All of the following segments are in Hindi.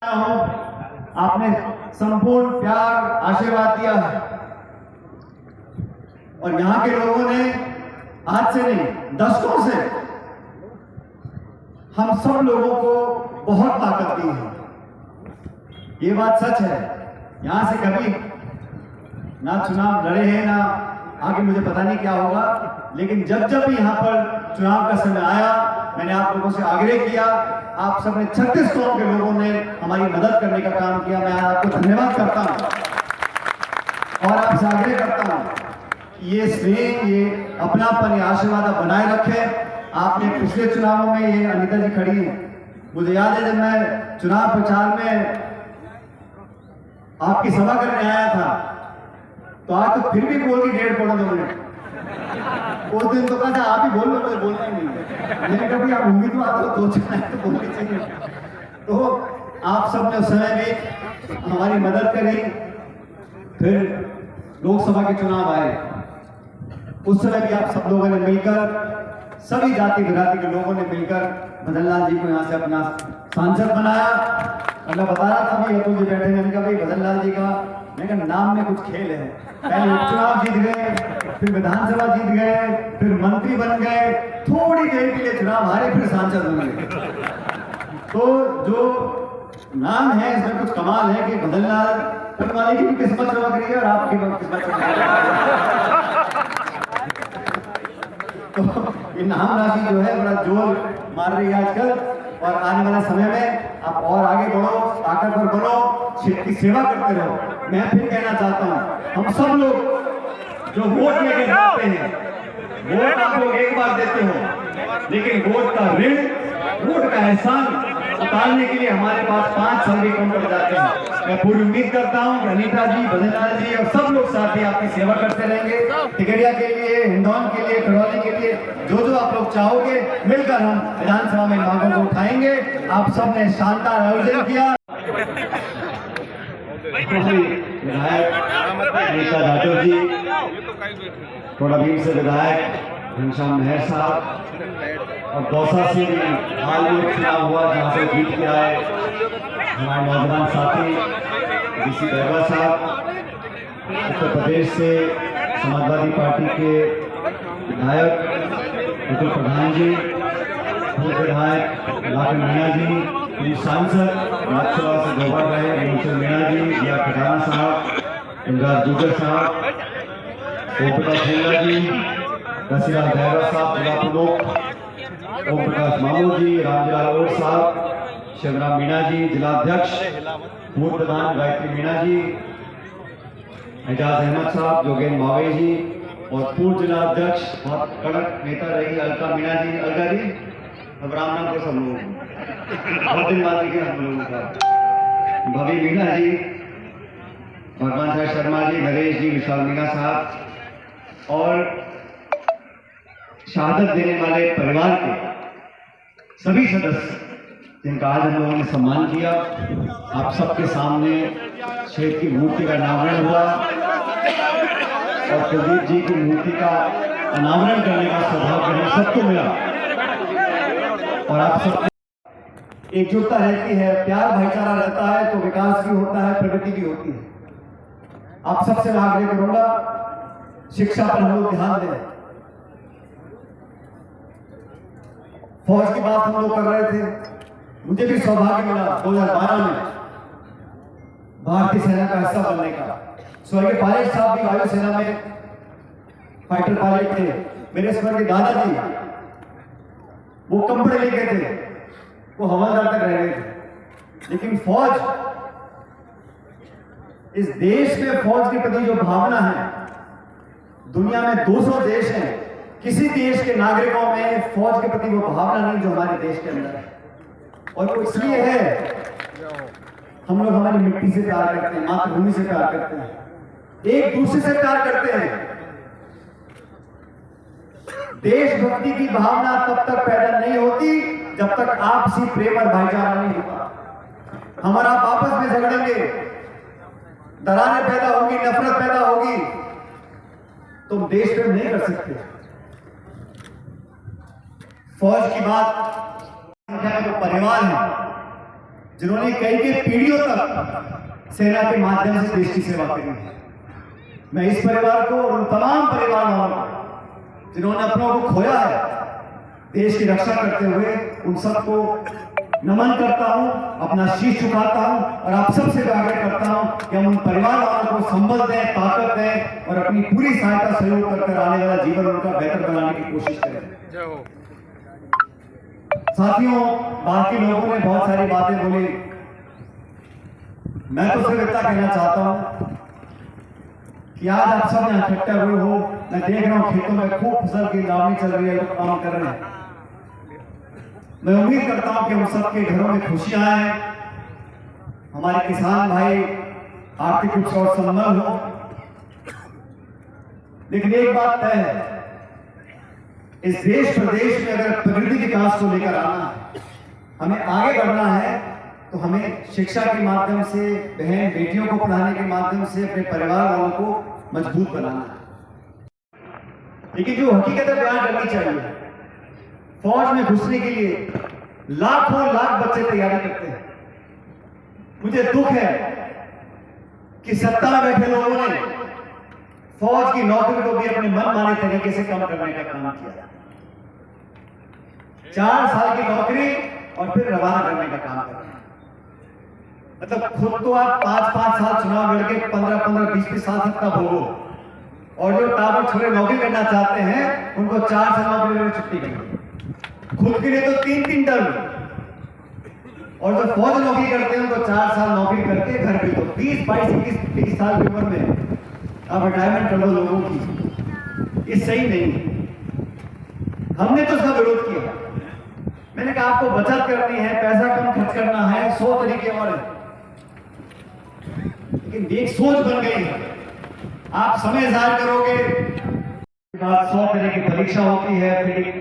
आपने संपूर्ण प्यार आशीर्वाद दिया है और यहाँ के लोगों ने आज से नहीं दशकों से हम सब लोगों को बहुत ताकत दी है। ये बात सच है। यहाँ से कभी ना चुनाव लड़े हैं ना आगे मुझे पता नहीं क्या होगा, लेकिन जब जब भी यहाँ पर चुनाव का समय आया मैंने आप लोगों से आग्रह किया। आप सबने 36 कौम के लोगों ने हमारी मदद करने का काम किया। मैं आपको धन्यवाद करता हूँ और आपसे आग्रह करता हूँ ये स्नेह, ये अपनापन, ये आशीर्वाद आप बनाए रखें। आपने पिछले चुनावों में, ये अनीता जी खड़ी है, मुझे याद है जब मैं चुनाव प्रचार में आपकी सभा करने आया था तो आज तो फिर भी बोल गई 1.5 पौने 2 मिनट। उस दिन तो कहा था आप ही बोल लो, मुझे बोलना ही नहीं है। मैंने कभी आप उम्मीदवार तो 2 चुनाव तो बोलनी चाहिए। तो आप सबने उस समय भी हमारी मदद करी। फिर लोकसभा के चुनाव आए, उस समय भी आप सब लोगों ने मिलकर, सभी जाति विराती के लोगों ने मिलकर भजन लाल जी को यहाँ से अपना सांसद बनाया। और मैं बता रहा था अभी अतुल जी बैठे, मैंने कहा भाई भजन लाल जी का, मैंने कहा नाम में कुछ खेल है। पहले उपचुनाव जीत गए, फिर विधानसभा जीत गए, फिर मंत्री बन गए, थोड़ी देर के लिए चुनाव हारे, फिर सांसद बन गए। तो जो नाम है इसमें कुछ कमाल है कि भजन लाल उन वाले की भी किस्मत चमक रही है और आपकी भी किस्मत चमक रही है। तो ये नाम राशि जो है बड़ा जोर मार रही है आजकल, और आने वाले समय में आप और आगे बढ़ो, ताकतवर बनो, क्षेत्र की सेवा करते रहो। मैं फिर कहना चाहता हूँ, हम सब लोग जो वोट लेके जाते हैं, वोट आप लोग एक बार देते हो, लेकिन वोट का ऋण, वोट का एहसान उतारने के लिए हमारे पास 5 साल भी कम पड़ जाते हैं। मैं पूरी उम्मीद करता हूँ कि अनीता जी, भजन लाल जी और सब लोग साथी आपकी सेवा करते रहेंगे। टिकरिया के लिए, हिंडौन के लिए, करौली के लिए, जो आप लोग चाहोगे, मिलकर हम विधानसभा में मांगों को उठाएंगे। आप सबने शानदार आयोजन किया। विधायक अनीता राठौर जी, थोड़ा भीम से विधायक घनश्याम मेहर साहब, और दौसा से भी हाल में चुनाव हुआ जहाँ से जीत के आए हमारे नौजवान साथी डीसी बैगवा साहब, उत्तर प्रदेश से समाजवादी पार्टी के विधायक अतुल प्रधान जी, पूर्व विधायक लाखन मीणा जी, पूर्व सांसद राज्यसभा से 2 बार रहे मुंशल मीणा जी, दिया खटाना साहब, इंद्राज जूगर साहब, ओम प्रकाश खेला जी, रसीलाल बैगवा साहब, जिला प्रमुख ओम प्रकाश मामू जी, रामलाल और साहब, शिवराम मीणा जी, जिला अध्यक्ष पूर्व प्रधान गायत्री मीणा जी, एजाज अहमद साहब, जोगेन मावे जी, और पूर्व जिला अध्यक्ष बहुत कड़क नेता रही अलका मीणा जी। अलका जी, अब राम नाम को सब लोग बहुत दिन बाद देखे हम लोगों का, भवी मीणा जी, भगवान साहब शर्मा जी, नरेश जी, विशाल मीणा साहब, और शहादत देने वाले परिवार के सभी सदस्य जिनका आज हम लोगों ने सम्मान किया। आप सबके सामने शेर की मूर्ति का अनावरण हुआ और कुलदीप जी की मूर्ति का अनावरण करने का सौभाग्य हम सबको मिला। और आप सब एकजुटता रहती है, प्यार भाईचारा रहता है तो विकास भी होता है, प्रगति भी होती है। आप सबसे मैं आग्रह करूंगा, शिक्षा पर हम लोग ध्यान दें। फौज की बात हम लोग कर रहे थे, मुझे भी सौभाग्य मिला 2012 में भारतीय सेना का हिस्सा बनने का। स्वर्गीय पायलट साहब भी वायुसेना में फाइटर पायलट थे। मेरे स्वर्गीय दादाजी, वो कम पढ़े लिखे थे, वो हवलदार तक रह गए थे। लेकिन फौज, इस देश में फौज के प्रति जो भावना है, दुनिया में 200 देश हैं, किसी देश के नागरिकों में फौज के प्रति वो भावना नहीं जो हमारे देश के अंदर है। और वो इसलिए है, हम लोग हमारी मिट्टी से प्यार करते हैं, मातृभूमि से प्यार करते हैं, एक दूसरे से प्यार करते हैं। देशभक्ति की भावना तब तक पैदा नहीं होती जब तक आपसी प्रेम और भाईचारा नहीं होता। हमारा आपस में झगड़ेंगे, दरारें पैदा होगी, नफरत पैदा होगी, तुम देश प्रेम नहीं कर सकते। फौज की बात, संख्या में जो परिवार है, जिन्होंने कई पीढ़ियों तक सेना के माध्यम से देश की सेवा करी है। मैं इस परिवार को और उन तमाम परिवार वालों को जिन्होंने अपनों को खोया है देश की रक्षा करते हुए, उन सबको नमन करता हूं, अपना शीश झुकाता हूं और आप सबसे आग्रह करता हूं कि हम उन परिवार वालों को संबल दें, ताकत दें और अपनी पूरी सहायता सहयोग कर आने वाला जीवन उनका बेहतर बनाने की कोशिश करें। साथियों, बाकी लोगों ने बहुत सारी बातें बोली, मैं तो सिर्फ इतना कहना चाहता हूं कि आज आप सब यहाँ इकट्ठे हुए हो। मैं देख रहा हूं खेतों में खूब फसल की लावनी चल रही है, लोग काम कर रहे हैं। मैं उम्मीद करता हूं कि हम सबके घरों में खुशियां आए, हमारे किसान भाई आर्थिक रूप से और संबल हो। लेकिन एक बात तय है, इस देश प्रदेश में अगर प्रगति विकास को लेकर आना है, हमें आगे बढ़ना है, तो हमें शिक्षा के माध्यम से, बहन बेटियों को पढ़ाने के माध्यम से अपने परिवार वालों को मजबूत बनाना है। लेकिन जो हकीकत है बयान करनी चाहिए, फौज में घुसने के लिए लाखों लाख बच्चे तैयारी करते हैं। मुझे दुख है कि सत्ता में बैठे लोगों ने फौज की नौकरी को भी अपने मनमाने तरीके से कम करने का काम किया। 4 साल की नौकरी और फिर रवाना करने का काम कर रहे हैं। मतलब खुद तो आप 5-5 साल चुनाव लड़के 15-15, 20-20 साल तक का भोगो, और जो टावर छोड़े नौकरी करना चाहते हैं उनको 4 साल नौकरी लेकर छुट्टी करनी, खुद के लिए तो 3-3 टर्म, और जो फौज नौकरी करते हैं उनको 4 साल नौकरी करके घर भी तो 20-22-21 साल की उम्र में आप रिटायरमेंट कर लो लोगों की। ये सही नहीं। हमने तो उसका विरोध किया। मैंने कहा आपको बचत करनी है, पैसा कम खर्च करना है, 100 तरीके और है, लेकिन एक सोच बन गई है। आप समय ज़ाहिर करोगे, 100 तरह की परीक्षा होती है,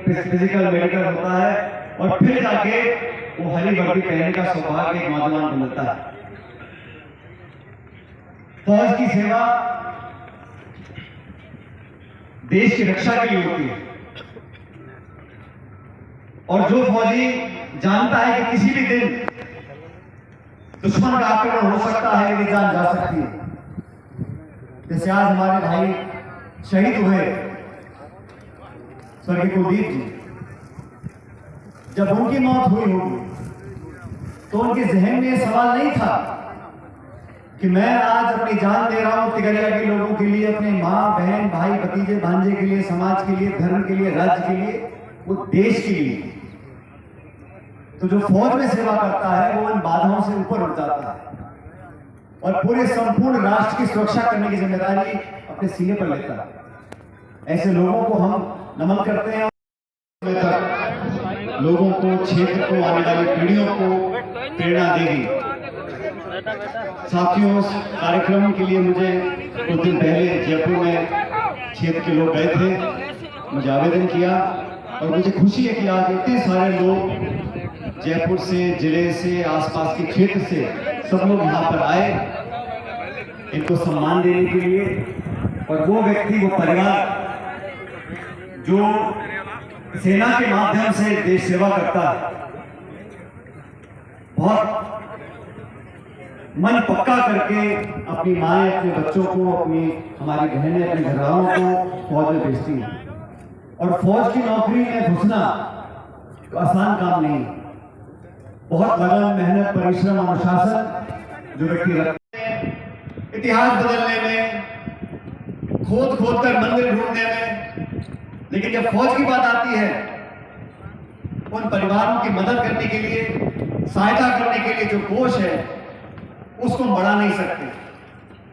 फिर फिजिकल मेडिकल होता है, और फिर जाके वो हरी वर्दी पहनने का सौभाग्य एक नौजवान को मिलता है। फौज की सेवा देश की रक्षा के लिए होती है, और जो फौजी जानता है कि किसी भी दिन दुश्मन का आक्रमण हो सकता है, मेरी जान जा सकती है। जैसे आज हमारे भाई शहीद हुए स्वर्गीय कुलदीप जी, जब उनकी मौत हुई होगी तो उनके जहन में यह सवाल नहीं था कि मैं आज अपनी जान दे रहा हूं तिगरिया के लोगों के लिए, अपने माँ बहन भाई भतीजे भांजे के लिए, समाज के लिए, धर्म के लिए, राज्य के लिए, वो देश के लिए। तो जो फौज में सेवा करता है वो इन बाधाओं से ऊपर उठ जाता है और पूरे संपूर्ण राष्ट्र की सुरक्षा करने की जिम्मेदारी अपने सीने पर लेता है। ऐसे लोगों को हम नमन करते हैं। लोगों को, क्षेत्र को, आने वाली पीढ़ियों को प्रेरणा देगी। साथियों, उस कार्यक्रम के लिए मुझे कुछ दिन पहले जयपुर में क्षेत्र के लोग गए थे, मुझे आवेदन किया, और मुझे खुशी है कि आज इतने सारे लोग जयपुर से, जिले से, आसपास के क्षेत्र से सब लोग यहाँ पर आए इनको सम्मान देने के लिए। और वो व्यक्ति, वो परिवार जो सेना के माध्यम से देश सेवा करता है, बहुत मन पक्का करके अपनी माएँ, अपने बच्चों को, अपनी हमारी बहनें, अपने घरवालों को फौज में भेजती हैं। और फौज की नौकरी में घुसना तो आसान काम नहीं, बहुत लगन, मेहनत, परिश्रम, अनुशासन जो व्यक्ति रखते हैं, इतिहास बदलने में, खोद खोद कर मंदिर ढूंढने में। लेकिन जब फौज की बात आती है, उन परिवारों की मदद करने के लिए, सहायता करने के लिए जो कोष है उसको बढ़ा नहीं सकते।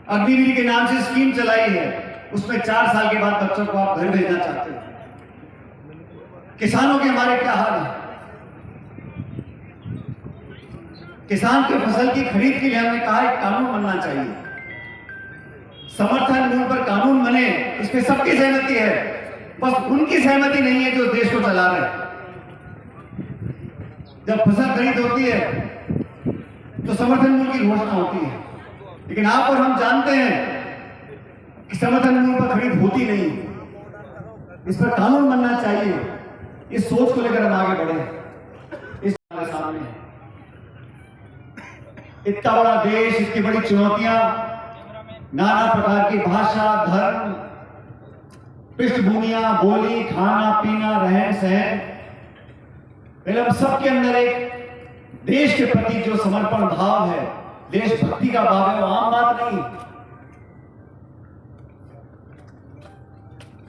अग्निवीर के नाम से स्कीम चलाई है, उसमें 4 साल के बाद बच्चों को आप घर भेजना चाहते हैं। किसानों के हमारे क्या हाल है? किसान की फसल की खरीद के लिए हमने कहा एक कानून बनना चाहिए, समर्थन मूल्य पर कानून बने, इस पे सबकी सहमति है, बस उनकी सहमति नहीं है जो देश को चला रहे हैं। जब फसल खरीद होती है तो समर्थन मूल्य की घोषणा होती है, लेकिन आप और हम जानते हैं कि समर्थन मूल्य पर खरीद होती नहीं। इस पर कानून बनना चाहिए। इस सोच को लेकर हम आगे बढ़े। इस सामने इतना बड़ा देश, इतनी बड़ी चुनौतियां, नाना प्रकार की भाषा, धर्म, पृष्ठभूमियां, बोली, खाना पीना, रहन सहन, हम सबके अंदर एक देश के प्रति जो समर्पण भाव है, देशभक्ति का भाव है, वो आम बात नहीं।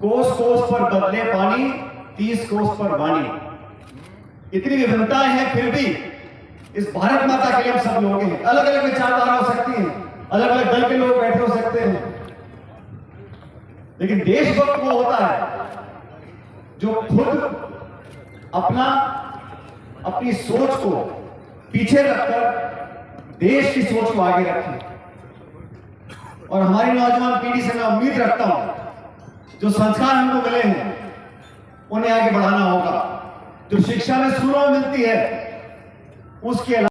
कोस कोस पर बदले पानी, 30 कोस पर वाणी। इतनी विभिन्नताएं हैं, फिर भी इस भारत माता के लिए हम सब लोग हैं। अलग अलग विचारधारा हो सकती है, अलग अलग दल के लोग बैठे हो सकते हैं, लेकिन देशभक्त वो होता है जो खुद अपनी सोच को पीछे रखकर देश की सोच को आगे रखे। और हमारी नौजवान पीढ़ी से मैं उम्मीद रखता हूं, जो संस्कार हमको मिले हैं उन्हें आगे बढ़ाना होगा। जो शिक्षा में शुरू में मिलती है, उसके अलावा